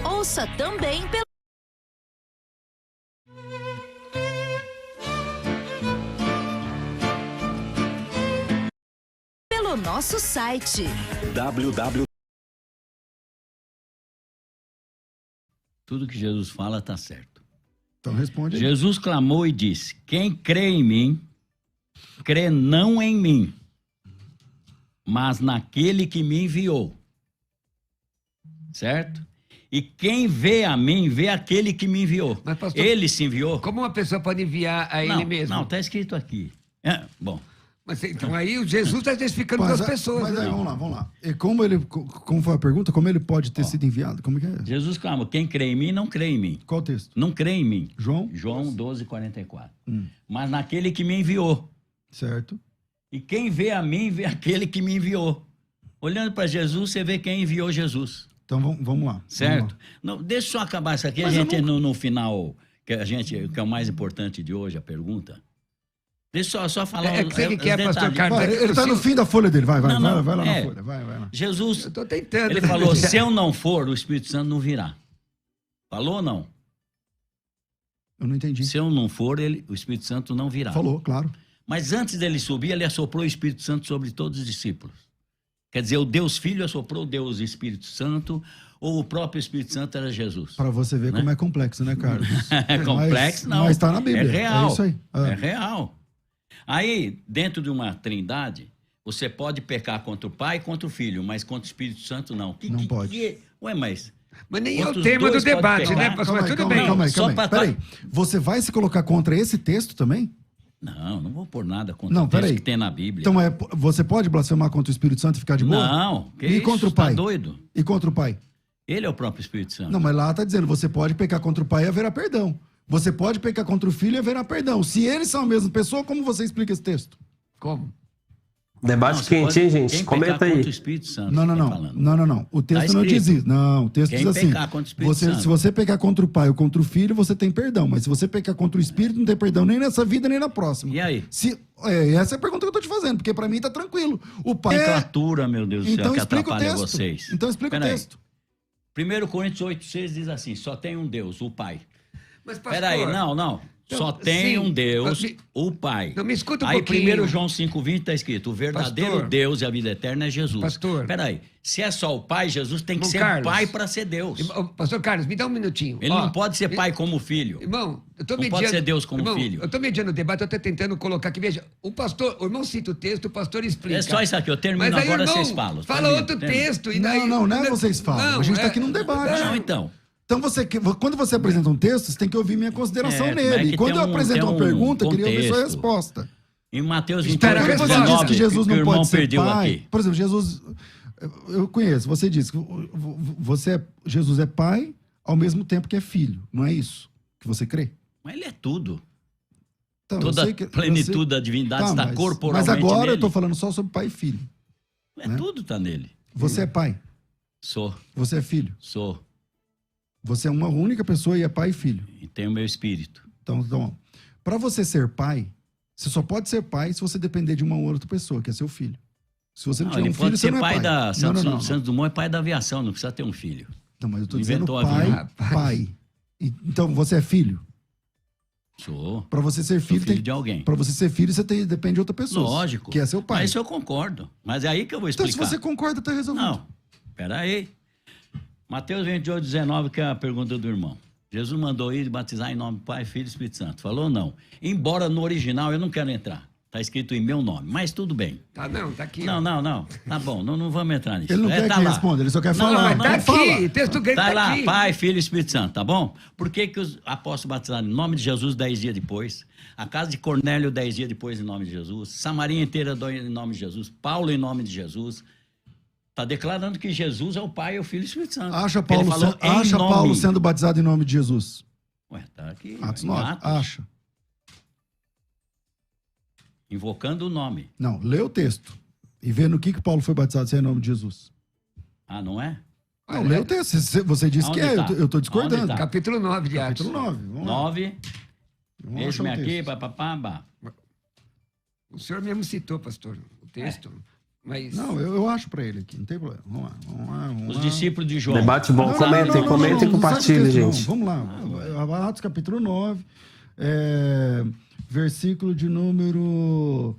Ouça também pelo nosso site Tudo que Jesus fala está certo. Então responde aí. Jesus clamou e disse: quem crê em mim, crê não em mim, mas naquele que me enviou. Certo? E quem vê a mim, vê aquele que me enviou. Mas, pastor, ele se enviou. como uma pessoa pode enviar a ele mesmo? Não, está escrito aqui. Bom. Mas, então aí o Jesus está testificando com as pessoas. Mas né? aí, vamos lá. E como foi a pergunta? Como ele pode ter sido enviado? Como que é? Jesus clamou: quem crê em mim, não crê em mim. Qual o texto? Não crê em mim. João? João 12:44. Mas naquele que me enviou. Certo. E quem vê a mim, vê aquele que me enviou. Olhando para Jesus, você vê quem enviou Jesus. Então vamos lá. Certo? Vamos lá. Não, deixa eu só acabar isso aqui. Mas a gente, no final, que é o mais importante de hoje, a pergunta. Deixa eu só falar É que você que os quer, pastor detalhes. Carlos. Vai, ele está no fim da folha dele. Vai lá Não, na é. folha. Vai lá. Jesus, Eu estou tentando. ele falou: se eu não for, o Espírito Santo não virá. Falou ou não? Eu não entendi. Se eu não for, o Espírito Santo não virá. Falou, claro. Mas antes dele subir, ele assoprou o Espírito Santo sobre todos os discípulos. Quer dizer, o Deus Filho assoprou o Deus Espírito Santo, ou o próprio Espírito Santo era Jesus? Para você ver como é complexo, né, Carlos? É complexo, não. Mas está na Bíblia. É real. É isso aí. É real. Aí, dentro de uma trindade, você pode pecar contra o Pai e contra o Filho, mas contra o Espírito Santo não. Não pode. Ué, mas... Mas nem é Contra o os tema do dois pode debate, pecar. né, pastor? Mas tudo bem. Calma aí. Só pra- Peraí. Você vai se colocar contra esse texto também? Não vou pôr nada contra Não, o texto peraí. que tem na Bíblia. Então você pode blasfemar contra o Espírito Santo e ficar de boa? Não, que E isso? contra o Pai? Tá doido? E contra o Pai? Ele é o próprio Espírito Santo. Não, mas lá está dizendo, você pode pecar contra o Pai e haverá perdão. Você pode pecar contra o Filho e haverá perdão. Se eles são a mesma pessoa, como você explica esse texto? Como? Debate Não, você quente, pode- hein, gente? quem Comenta pecar aí. contra o Espírito Santo. Não. tá falando. Não. O texto Tá não diz escrito. isso. Não, o texto Quem diz assim. pecar contra o Espírito Santo. Se você pecar contra o Pai ou contra o Filho, você tem perdão. Mas se você pecar contra o Espírito, não tem perdão nem nessa vida, nem na próxima. E aí? Essa é a pergunta que eu tô te fazendo, porque para mim tá tranquilo. O Pai Nomenclatura, meu Deus do céu, Então que explica o atrapalha texto. vocês. Então explica o Peraí. texto. 1 Coríntios 8,6 diz assim: só tem um Deus, o Pai. Mas, pastor... Peraí, não. Então, Só tem sim, um Deus, mas o Pai. Não, me escuta um Aí, pouquinho. 1 João 5,20 está escrito: o verdadeiro Pastor. Deus e a vida eterna é Jesus. Pastor. Peraí, se é só o Pai, Jesus tem que Irmão ser Carlos. Pai para ser Deus. Pastor Carlos, me dá um minutinho. Ele Ó, não pode ser pai como filho. Irmão, eu tô Não mediando... pode ser Deus como irmão, filho. Eu tô mediando o debate, eu tô tentando colocar aqui. Veja, o irmão cita o texto, o pastor explica. É só isso aqui, eu termino Mas aí, agora, irmão, vocês falam. Fala Termino, outro termino. texto. E daí, Não é vocês falam. A gente tá aqui num debate. Não, então. Então, quando você apresenta um texto, você tem que ouvir minha consideração É, mas é nele. que E quando tem eu apresento tem uma pergunta, eu queria ouvir sua contexto. resposta. Em Mateus Espera, 28, porque Porque você 19, disse que Jesus o não irmão pode ser perdeu pai. aqui. Por exemplo, Jesus... Eu conheço, você disse que Jesus é pai ao mesmo tempo que é filho. Não é isso que você crê? Mas ele é tudo. Então, eu Toda sei a que- plenitude eu da divindade Tá, está mas corporalmente agora nele. eu tô falando só sobre pai e filho. Tudo está nele. Você é pai, Sou. você é filho. Você é uma única pessoa e é pai e filho. E tenho o meu espírito. Então para você ser pai, você só pode ser pai se você depender de uma outra pessoa, que é seu filho. Se você não, Não, tiver ele um filho, pode você ser não é pai pai. da... Santos, não. Santos Dumont é pai da aviação, não precisa ter um filho. Não, mas eu tô Inventou dizendo a pai, vida. pai. Então você é filho. Sou. Para você ser Sou filho, filho tem... de alguém. Para você ser filho, depende de outra pessoa. Lógico. Que é seu pai. Mas isso eu concordo. Mas é aí que eu vou Então, explicar. se você concorda, tá resolvido. Não, peraí. Mateus 28, 19, que é a pergunta do irmão. Jesus mandou ir batizar em nome do Pai, Filho e Espírito Santo. Falou ou não? Embora no original eu não quero entrar. Está escrito em meu nome, mas tudo bem. Tá aqui. Não. Tá bom, não vamos entrar nisso. Ele não quer tá que lá. responda, ele só quer Não, falar. Mas tá não, aqui, fala. texto grego Tá tá lá, aqui. Pai, Filho e Espírito Santo, tá bom? Por que os apóstolos batizaram em nome de Jesus 10 dias depois? A casa de Cornélio 10 dias depois em nome de Jesus? Samaria inteira em nome de Jesus? Paulo em nome de Jesus? Está declarando que Jesus é o Pai, o Filho e o Espírito Santo. Acha Ele falou em nome. Paulo sendo batizado em nome de Jesus? Ué, tá aqui. Atos em 9. Atos, Acha. invocando o nome. Não, lê o texto. E vê no que Paulo foi batizado se é em nome de Jesus. Ah, não é? Não, lê o texto. Você disse Aonde que é, tá? eu tô discordando. Aonde tá? Capítulo 9 de Atos. Capítulo 9. Vamos lá. 9. Vamos achar Eis-me o aqui, texto. papapá. O senhor mesmo citou, pastor, o texto. Mas Não, eu acho pra ele aqui, não tem problema. Vamos lá. Os discípulos de João. Debate bom. Comentem, comentem e compartilhem, não, gente. Vamos lá. Atos capítulo 9, versículo de número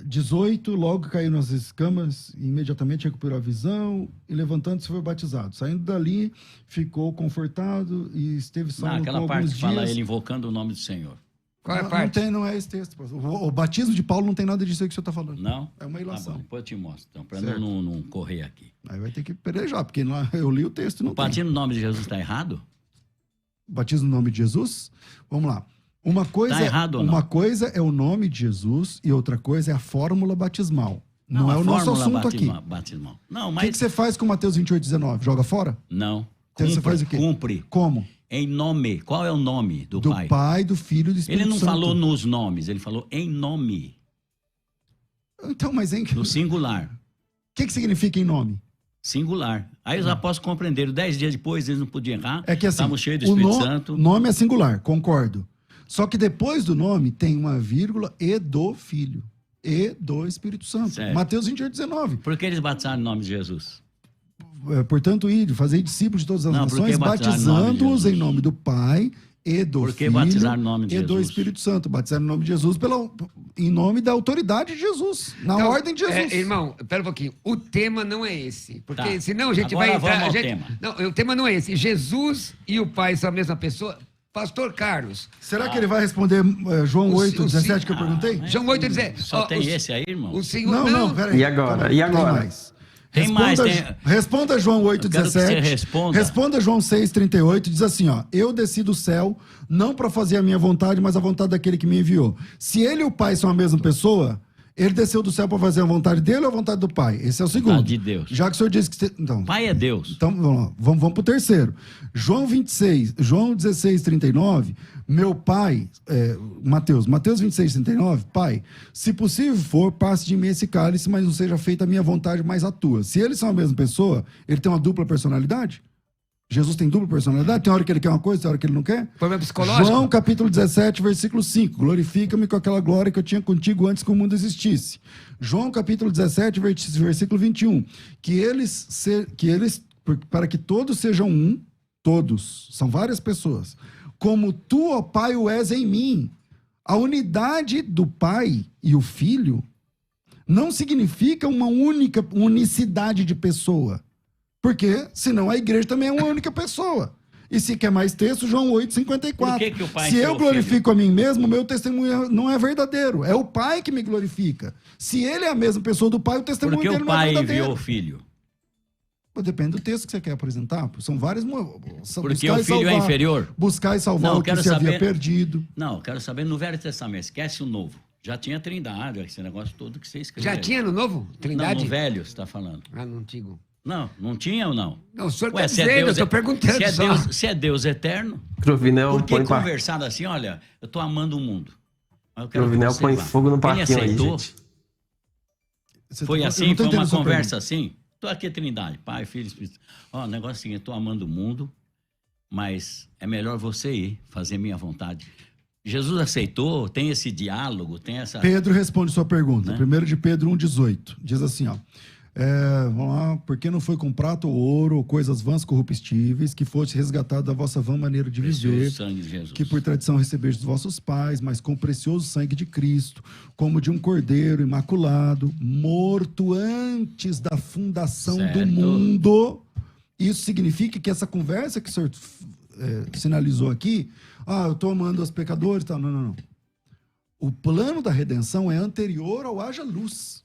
18. Logo caiu nas escamas, imediatamente recuperou a visão e levantando-se foi batizado. Saindo dali, ficou confortado e esteve salvo com Aquela parte alguns que fala dias. ele invocando o nome do Senhor. qual é a parte? Não é esse texto. Pastor. O batismo de Paulo não tem nada disso aí que o senhor está falando. Não? É uma Tá ilação. bom, depois eu te mostro, então, para Certo. não correr aqui. Aí vai ter que pelejar, porque lá eu li o texto e não O tem. batismo no nome de Jesus está errado? Batismo no nome de Jesus? Vamos lá. Uma coisa, Tá errado ou não? uma coisa é o nome de Jesus e outra coisa é a fórmula batismal. Não é a o nosso fórmula assunto aqui. batismal. Não, O mas... que você faz com Mateus 28,19? Joga fora? Não. Então você faz o quê? Cumpre. Como? Em nome. Qual é o nome do, Do Pai? Pai, do Filho e do Espírito Ele não Santo. falou nos nomes, ele falou em nome, Então, mas em... no singular. O que significa em nome? Singular. Aí os apóstolos compreenderam. 10 dias depois, eles não podiam errar. É que assim, Estavam cheios do o Espírito Santo. nome é singular, concordo. Só que depois do nome tem uma vírgula e do Filho. E do Espírito Santo. Certo. Mateus 28,19. Por que eles batizaram no nome de Jesus? Portanto, ir, fazer discípulos de todas as Não, por que nações, batizar no nome de batizando-os Jesus? em nome do Pai e do Por que Filho batizar no nome de e do Jesus? Espírito Santo. Batizar no nome de Jesus em nome da autoridade de Jesus, na Então, ordem de Jesus. Irmão, pera um pouquinho. O tema não é esse. Porque Tá. senão a gente Agora vai entrar. vamos ao a gente... tema. Não, o tema não é esse. Jesus e o Pai são a mesma pessoa. Pastor Carlos. Será que ele vai responder João O 8, o 17 que eu perguntei? mas- João 8 dizer. Só tem esse aí, irmão? O Senhor. Não, peraí. E agora? Calma, E agora? Tem mais. Tem mais, Responda João 8, Eu quero que 17. você responda. Responda João 6, 38. Diz assim, ó. Eu desci do céu, não para fazer a minha vontade, mas a vontade daquele que me enviou. Se ele e o Pai são a mesma pessoa, ele desceu do céu para fazer a vontade dele ou a vontade do Pai? Esse é o segundo. Vontade de Deus. Já que o senhor disse que... Então, Pai é Deus. então vamos lá. Vamos pro terceiro. João 16, 39. Meu pai, Mateus 26, 39. Pai, se possível for, passe de mim esse cálice, mas não seja feita a minha vontade, mas a tua. Se eles são a mesma pessoa, ele tem uma dupla personalidade? Jesus tem dupla personalidade? Tem hora que ele quer uma coisa, tem hora que ele não quer? Problema psicológico? João capítulo 17, versículo 5. Glorifica-me com aquela glória que eu tinha contigo antes que o mundo existisse. João capítulo 17, versículo 21. Para que todos sejam um, todos, são várias pessoas, como tu, ó Pai, o és em mim. A unidade do Pai e o Filho não significa uma única unicidade de pessoa. Porque, senão, a igreja também é uma única pessoa. E se quer mais texto, João 8, 54. Por que o Pai se enviou eu o glorifico a mim mesmo, meu testemunho não é verdadeiro. É o Pai que me glorifica. Se ele é a mesma pessoa do Pai, o testemunho Porque dele o não é Pai verdadeiro. enviou o Filho. Depende do texto que você quer apresentar. São vários... Porque o Filho é inferior. Buscar e salvar Não, o que quero se havia saber- perdido. Não, eu quero saber no Velho Testamento. Esquece o Novo. Já tinha Trindade, esse negócio todo que você escreveu. Já tinha no novo? Trindade? Não, no Velho, você está falando. Ah, no antigo. Não tinha ou não? Não, o senhor Ué, está dizendo, eu estou perguntando se é só. Deus, se é Deus eterno, Crovinel por que põe, conversar assim, olha, eu estou amando o mundo. Mas eu quero que Crovinel você põe vá. fogo no Ele parquinho aí, aceitou? gente. Foi Eu assim? não tô Foi uma entendendo sua conversa pergunta. assim? Estou aqui, Trindade, Pai, Filho, Espírito. Ó, o negócio é o seguinte, estou amando o mundo, mas é melhor você ir fazer minha vontade. Jesus aceitou, tem esse diálogo, tem essa... Pedro responde sua pergunta. Né? 1 de Pedro 1,18. Diz assim, ó. Vamos lá. Porque não foi com prata ou ouro ou coisas vãs corruptíveis que fosse resgatado da vossa vã maneira de Precioso viver, sangue de Jesus. que por tradição recebeste dos vossos pais, mas com o precioso sangue de Cristo, como de um cordeiro imaculado, morto antes da fundação do Certo. mundo. Isso significa que essa conversa que o senhor sinalizou aqui, eu estou amando os pecadores, tal. Não. O plano da redenção é anterior ao haja luz.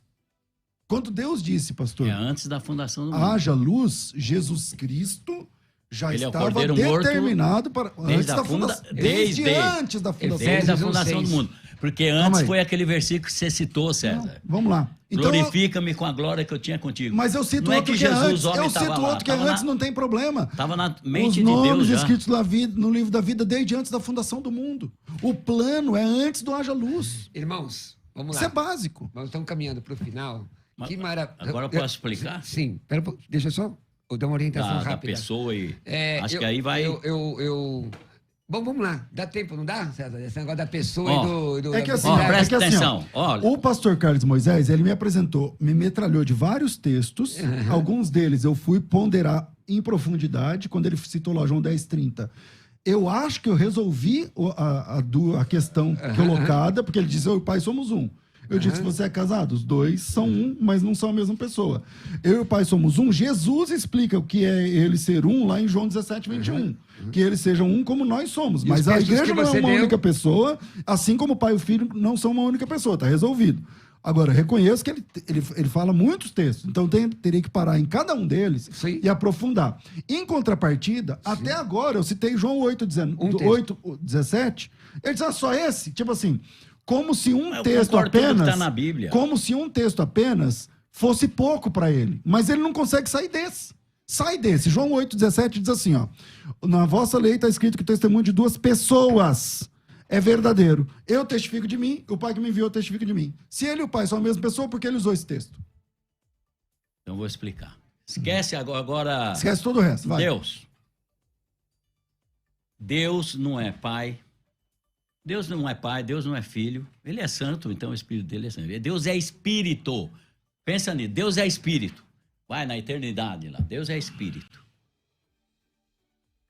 Quando Deus disse, pastor, É antes da fundação do mundo. haja luz, Jesus Cristo já Ele é o estava Cordeiro morto determinado para desde antes a da funda- fundação, desde desde- antes da fundação. Desde a Efésios fundação 1:6. do mundo. Porque antes foi aquele versículo que você citou, César. Vamos lá. Então, glorifica-me com a glória que eu tinha contigo. mas eu cito não é outro que que é Jesus, antes. Eu cito outro que é antes, não tem problema. Estava na mente Os de Deus nomes já. escritos no livro da vida desde antes da fundação do mundo. O plano é antes do haja luz. Irmãos, vamos lá. Isso é básico. Nós estamos caminhando para o final. Mas Que maravilha. agora eu posso explicar? Sim. Deixa eu só dar uma orientação Da rápida. pessoa e... Acho eu- que aí vai... Bom, vamos lá. Dá tempo, não dá, César? Esse negócio da pessoa Ó, e do... É que da assim, Ó, cidade. presta é que assim, atenção. Olha. O pastor Carlos Moisés, ele me apresentou, me metralhou de vários textos. Alguns deles eu fui ponderar em profundidade, quando ele citou lá João 10:30. Eu acho que eu resolvi a questão colocada, porque ele disse, eu e o pai somos um. Eu disse, você é casado? Os dois são um, mas não são a mesma pessoa. Eu e o pai somos um. Jesus explica o que é ele ser um lá em João 17:21. Que eles sejam um como nós somos. E Mas os a textos igreja que não é você uma deu- única pessoa, assim como o pai e o filho não são uma única pessoa. Tá resolvido. Agora, reconheço que ele fala muitos textos. Então, teria que parar em cada um deles Sim. e aprofundar. Em contrapartida, até agora, eu citei João 8:17. Ele diz, só esse? Tipo assim... Como se um Eu texto concordo com tudo que apenas, tá na Bíblia. como se um texto apenas fosse pouco para ele, mas ele não consegue sair desse. Sai desse. João 8:17 diz assim, ó: na vossa lei está escrito que o testemunho de duas pessoas é verdadeiro. Eu testifico de mim, o Pai que me enviou testifica de mim. Se ele e o Pai são a mesma pessoa, por que ele usou esse texto? Então eu vou explicar. Esquece agora... Esquece todo o resto, vai. Deus. Deus não é pai. Deus não é pai, Deus não é filho. Ele é santo, então o espírito dele é santo. Deus é espírito. Pensa nisso. Deus é espírito. Vai na eternidade lá. Deus é espírito.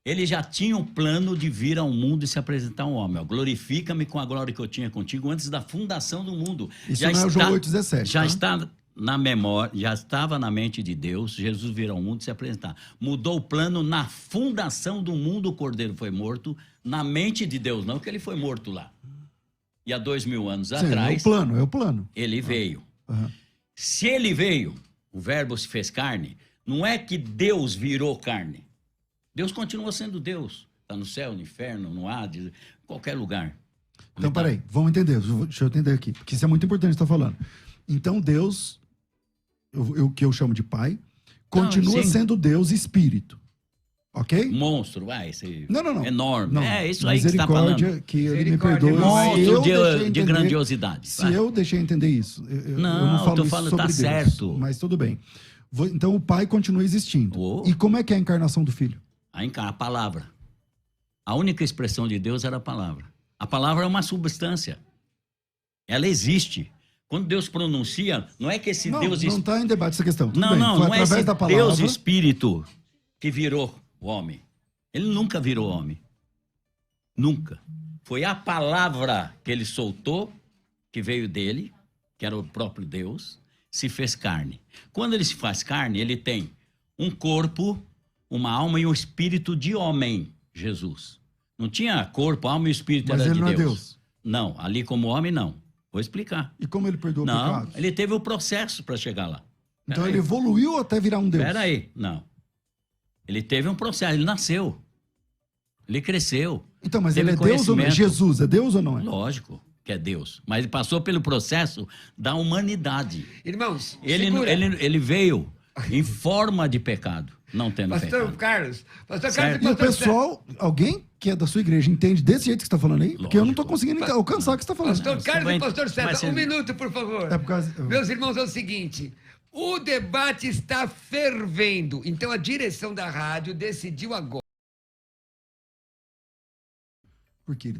Ele já tinha um plano de vir ao mundo e se apresentar a um homem. Ó, glorifica-me com a glória que eu tinha contigo antes da fundação do mundo. Isso já não é o João 8:17. Já tá? está na memória, já estava na mente de Deus, Jesus vir ao mundo e se apresentar. Mudou o plano na fundação do mundo, o Cordeiro foi morto, na mente de Deus, não que ele foi morto lá. E há 2000 anos Sim, atrás, é o plano. ele veio. Aham. Se ele veio, o verbo se fez carne, não é que Deus virou carne. Deus continua sendo Deus. Está no céu, no inferno, no Hades, em qualquer lugar. Então, peraí, vamos entender. Deixa eu entender aqui, porque isso é muito importante que você está falando. Então, Deus, o que eu chamo de Pai, continua sim. sendo Deus espírito. Ok? Monstro, vai, esse Não. enorme. Não. É isso aí que você está Misericórdia, falando. que ele me Misericórdia, perdoe. irmão. se eu Monstro deixei de entender- grandiosidade. Se vai. eu deixei entender isso, eu Não, não falo tô isso falando, sobre tá Deus, certo. mas tudo bem. Então, o Pai continua existindo. Oh. E como é que é a encarnação do Filho? A palavra. A única expressão de Deus era a palavra. A palavra é uma substância. Ela existe. Quando Deus pronuncia, não é que esse Não, Deus... não está em debate essa questão. Tudo Não, bem. não, Foi não é através esse da palavra. Deus Espírito que virou o homem. Ele nunca virou homem. Nunca. Foi a palavra que ele soltou, que veio dele, que era o próprio Deus, se fez carne. Quando ele se faz carne, ele tem um corpo, uma alma e um espírito de homem, Jesus. Não tinha corpo, alma e espírito, Mas era ele de não é Deus. Deus. Não, ali como homem, não. Vou explicar. E como ele perdoa Não, pecados? ele teve o processo para chegar lá. Então Pera ele aí. evoluiu até virar um Deus. Espera aí, não. Ele teve um processo, ele nasceu. Ele cresceu. Então, mas Teve ele é Deus ou não? conhecimento. Jesus é Deus ou não é? Lógico que é Deus. Mas ele passou pelo processo da humanidade. Irmãos, Ele, segura. ele veio em forma de pecado, não tendo Pastor pecado. Pastor Certo. Carlos E e o pastor pessoal, alguém que é da sua igreja, entende desse jeito que você está falando aí? Porque eu não estou Lógico. conseguindo alcançar o que você está falando. Pastor Carlos vai- e pastor César, vai ser- um minuto, por favor. É por causa... Meus irmãos, é o seguinte: o debate está fervendo. Então a direção da rádio decidiu agora. Porque ele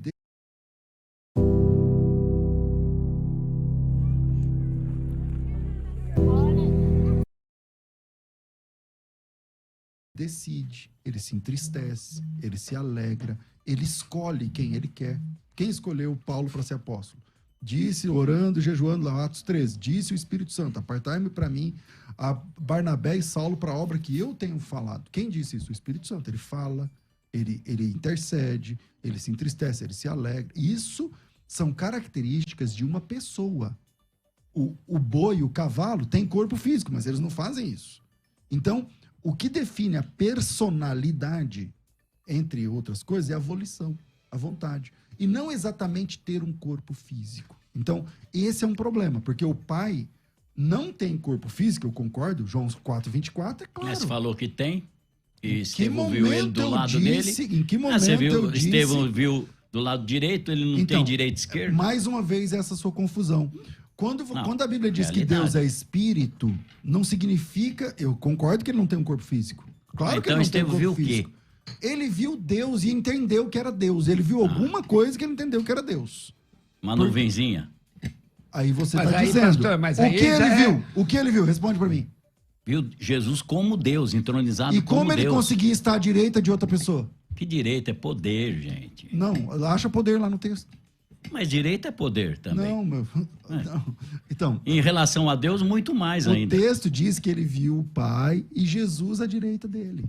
decide, ele se entristece, ele se alegra, ele escolhe quem ele quer. Quem escolheu Paulo para ser apóstolo? Disse, orando, jejuando, lá, Atos 13, disse o Espírito Santo, apartai-me para mim a Barnabé e Saulo para a obra que eu tenho falado. Quem disse isso? O Espírito Santo. Ele fala, ele intercede, ele se entristece, ele se alegra. Isso são características de uma pessoa. O boi, o cavalo, tem corpo físico, mas eles não fazem isso. Então, o que define a personalidade, entre outras coisas, é a volição. à vontade. E não exatamente ter um corpo físico. Então, esse é um problema, porque o pai não tem corpo físico, eu concordo, João 4:24, é claro. Mas falou que tem, e Em que Estevão viu ele do momento eu lado disse- dele. em que momento você viu, eu disse- Estevão viu do lado direito, ele não Então, tem direito e esquerdo. Mais uma vez, essa sua confusão. Quando a Bíblia diz que realidade. Deus é espírito, não significa... Eu concordo que ele não tem um corpo físico. Claro que Então ele não tem um Estevão corpo viu o quê? físico. Ele viu Deus e entendeu que era Deus. Ele viu alguma coisa que ele entendeu que era Deus. Uma nuvenzinha. Aí você Mas está aí, dizendo. pastor, mas o aí que ele já é- viu? O que ele viu? Responde para mim. Viu Jesus como Deus, entronizado E como como ele Deus. conseguia estar à direita de outra pessoa? Que direito é poder, gente. Não, acha poder lá no texto. Mas direito é poder também. Não, meu. Não. Então, Em relação a Deus, muito mais o ainda. texto diz que ele viu o Pai e Jesus à direita dele.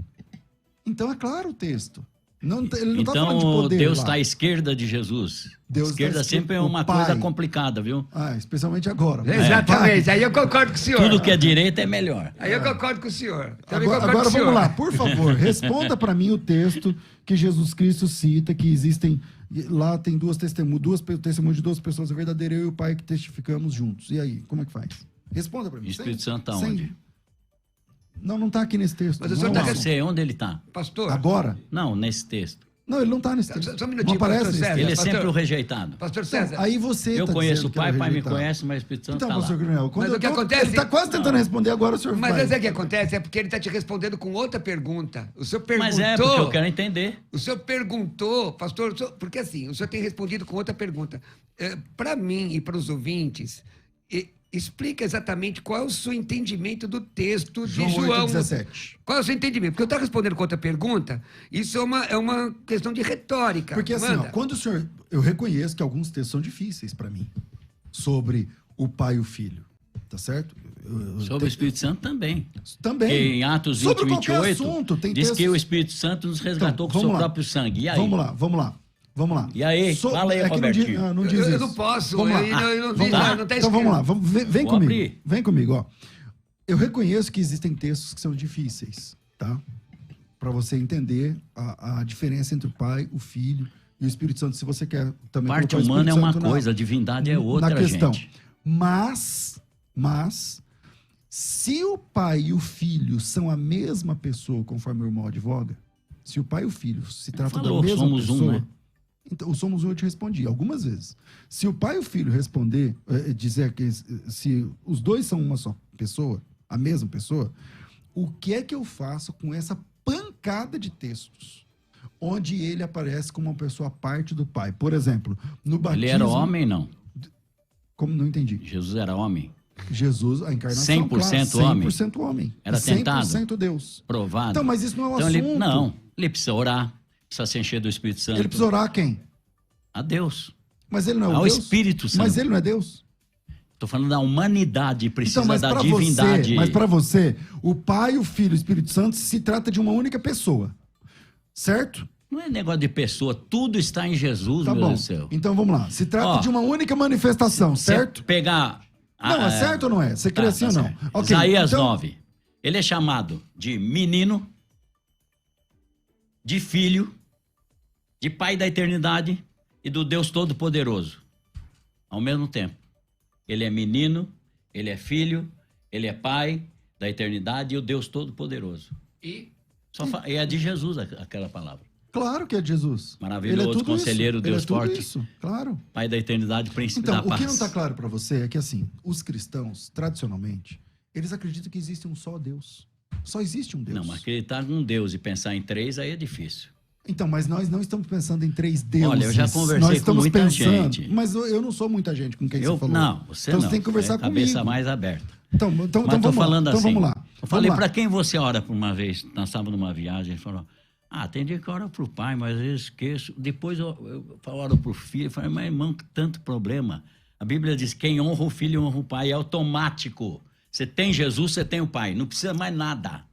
Então é claro o texto. Não, ele não está falando de Então, poder Deus lá. está à esquerda de Jesus. Deus Esquerda tá à esquerda- sempre é o uma Pai. coisa complicada, viu? Ah, especialmente agora. Exatamente, aí eu concordo com o senhor. Tudo que é direito é melhor. Aí eu concordo com o senhor. Também Agora, concordo agora com o senhor. vamos lá, por favor, responda para mim o texto que Jesus Cristo cita, que existem, lá tem testemunhos de duas pessoas verdadeiras, eu e o Pai que testificamos juntos. E aí, como é que faz? Responda para mim. O Espírito Sem- Santo tá sem- onde? Não está aqui nesse texto. Mas o Não senhor é tá uma Não querendo- ação. sei onde ele está. Pastor, Agora? Não, nesse texto. Não, ele não está nesse Só- texto. só um minutinho, não aparece pastor nesse César. texto. Ele é pastor- sempre o rejeitado. pastor Então, César, aí você Eu tá conheço dizendo o que era pai, o pai me rejeitado. conhece, mas o Espírito Santo Então, está pastor lá. Grunel, quando Mas eu o que tô- acontece- ele está quase tentando Não. responder, agora o senhor mas vai. é que acontece, é porque ele está te respondendo com outra pergunta. O senhor perguntou... Mas é, porque eu quero entender. O senhor perguntou, pastor, porque assim, o senhor tem respondido com outra pergunta. Para mim e para os ouvintes, explica exatamente qual é o seu entendimento do texto João de João. 8,17. Qual é o seu entendimento? Porque eu estou respondendo com outra pergunta, isso é uma questão de retórica. Porque assim, ó, Manda. quando o senhor... Eu reconheço que alguns textos são difíceis para mim. Sobre o pai e o filho. Tá certo? Sobre o Espírito Santo também. Também. Porque em Atos 20, Sobre qualquer 28, assunto, tem diz textos... que o Espírito Santo nos resgatou Então, com o seu vamos lá. próprio sangue. E aí? Vamos lá. E aí? Fala aí, é que Robertinho. não diz Eu isso. não posso, Vamos lá. eu não vi, Vamos lá. não está Então vamos lá, vem Vou comigo. abrir. Vem comigo, ó. Eu reconheço que existem textos que são difíceis, tá? Para você entender a diferença entre o Pai, o Filho e o Espírito Santo. Se você quer também Parte colocar o humana é Espírito uma Santo coisa, a divindade é outra, na questão. gente. Mas, se o Pai e o Filho são a mesma pessoa, conforme o irmão advoga, se o Pai e o Filho se tratam Falou, da mesma somos pessoa... um, né? Então, o somos um eu te respondi algumas vezes. Se o pai e o filho responder, dizer que se os dois são uma só pessoa, a mesma pessoa, o que é que eu faço com essa pancada de textos? Onde ele aparece como uma pessoa à parte do pai. Por exemplo, no batismo... Ele era homem, não? Como não entendi? Jesus era homem? Jesus, a encarnação, 100% claro, homem? 100% homem. Era E 100% tentado? Deus. Provado? Então, mas isso não é um Então, assunto. ele precisa orar, precisa se encher do Espírito Santo. Ele precisa orar a quem? A Deus. Mas ele não é o Ao Deus? Espírito Santo. Mas ele não é Deus? Estou falando da humanidade, precisa Então, mas da pra divindade. Mas para você, o Pai, o Filho e o Espírito Santo se trata de uma única pessoa. Certo? Não é negócio de pessoa, tudo está em Jesus, Tá meu bom. Deus do céu. Então vamos lá. Se trata Ó, de uma única manifestação, certo? Se pegar... Não, é certo ou não é? Você crê assim ou não? certo. Ok, Isaías então- 9. Ele é chamado de menino, de filho, de pai da eternidade e do Deus Todo-Poderoso. Ao mesmo tempo. Ele é menino, ele é filho, ele é pai da eternidade e o Deus Todo-Poderoso. E E é de Jesus aquela palavra. Claro que é de Jesus. Maravilhoso, Ele é tudo conselheiro, isso. Deus Ele é tudo forte. isso, claro. Pai da eternidade, príncipe Então, da o paz. que não está claro para você é que, assim, os cristãos, tradicionalmente, eles acreditam que existe um só Deus. Só existe um Deus. Não, mas acreditar num Deus e pensar em três, aí é difícil. Então, mas nós não estamos pensando em três deuses. Olha, eu já conversei nós com estamos muita pensando, gente. Mas eu não sou muita gente com quem Eu você falou. não, você então não. você tem que conversar é cabeça comigo. mais aberta. Então Mas vamos tô lá. falando Então assim. vamos lá. Eu falei, Vamos lá. para quem você ora por uma vez? Nós estávamos numa viagem, ele falou, tem dia que eu oro pro pai, mas eu esqueço. Depois eu oro pro filho. Eu falei, mas irmão, que tanto problema. A Bíblia diz, quem honra o filho honra o pai, é automático. Você tem Jesus, você tem o pai, não precisa mais nada.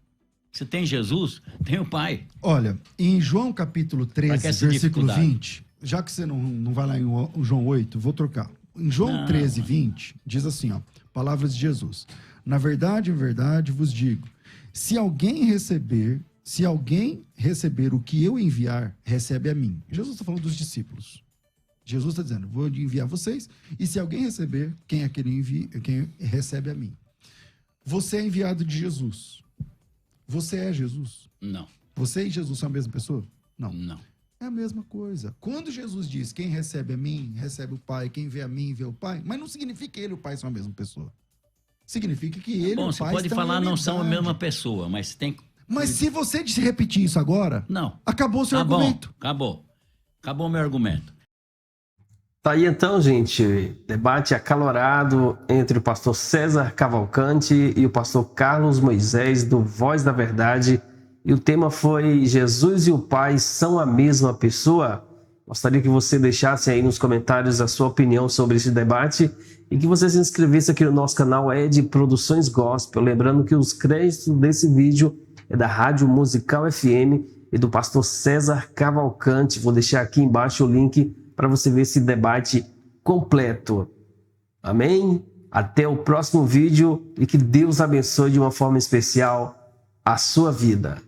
Você tem Jesus, tem o pai. Olha, em João capítulo Pra que 13, essa versículo dificuldade? 20, já que você não vai lá em João 8, vou trocar. Em João Não. 13, 20, diz assim, ó, palavras de Jesus. Na verdade, em verdade, vos digo, se alguém receber Se alguém receber o que eu enviar, recebe a mim. Jesus está falando dos discípulos. Jesus está dizendo, vou enviar vocês, e se alguém receber, quem recebe a mim. Você é enviado de Jesus. Você é Jesus. Não. Você e Jesus são a mesma pessoa? Não. Não. É a mesma coisa. Quando Jesus diz, quem recebe a mim, recebe o Pai, quem vê a mim, vê o Pai, mas não significa que ele e o Pai são a mesma pessoa. Significa que ele e o Pai você pode estão falar em não são a unidade. mesma pessoa, mas tem... Mas se você repetir isso agora, Não. acabou o seu Tá bom, argumento. acabou. Acabou o meu argumento. Tá aí então, gente, debate acalorado entre o pastor César Cavalcante e o pastor Carlos Moisés, do Voz da Verdade. E o tema foi: Jesus e o Pai são a mesma pessoa? Gostaria que você deixasse aí nos comentários a sua opinião sobre esse debate e que você se inscrevesse aqui no nosso canal Ed Produções Gospel. Lembrando que os créditos desse vídeo é da Rádio Musical FM e do pastor César Cavalcante. Vou deixar aqui embaixo o link para você ver esse debate completo. Amém? Até o próximo vídeo e que Deus abençoe de uma forma especial a sua vida.